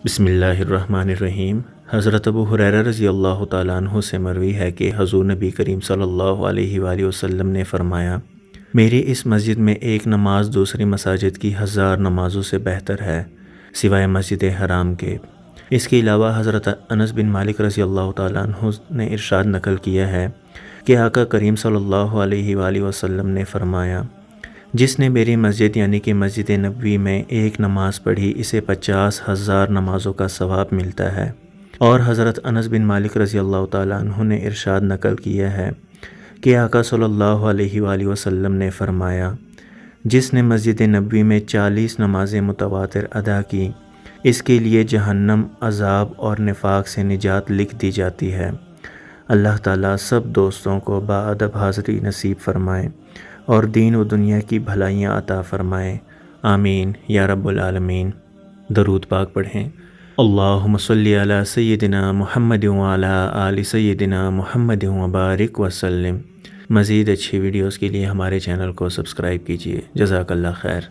بسم اللہ الرحمن الرحیم۔ حضرت ابو ہریرہ رضی اللہ تعالیٰ عنہ سے مروی ہے کہ حضور نبی کریم صلی اللہ علیہ وآلہ وسلم نے فرمایا، میری اس مسجد میں ایک نماز دوسری مساجد کی 1000 نمازوں سے بہتر ہے سوائے مسجد حرام کے۔ اس کے علاوہ حضرت انس بن مالک رضی اللہ تعالیٰ عنہ نے ارشاد نقل کیا ہے کہ آقا کریم صلی اللہ علیہ وآلہ وسلم نے فرمایا، جس نے میری مسجد یعنی کہ مسجد نبوی میں ایک نماز پڑھی اسے 50,000 نمازوں کا ثواب ملتا ہے۔ اور حضرت انس بن مالک رضی اللہ تعالیٰ عنہ نے ارشاد نقل کیا ہے کہ آقا صلی اللہ علیہ وآلہ وسلم نے فرمایا، جس نے مسجد نبوی میں 40 نمازیں متواتر ادا کی اس کے لیے جہنم، عذاب اور نفاق سے نجات لکھ دی جاتی ہے۔ اللہ تعالیٰ سب دوستوں کو باادب حاضری نصیب فرمائے اور دین و دنیا کی بھلائیاں عطا فرمائے، آمین یا رب العالمین۔ درود پاک پڑھیں۔ اللہم صلی علی سیدنا محمد وعلی آل سیدنا محمد وبارک وسلم۔ مزید اچھی ویڈیوز کے لیے ہمارے چینل کو سبسکرائب کیجیے۔ جزاک اللہ خیر۔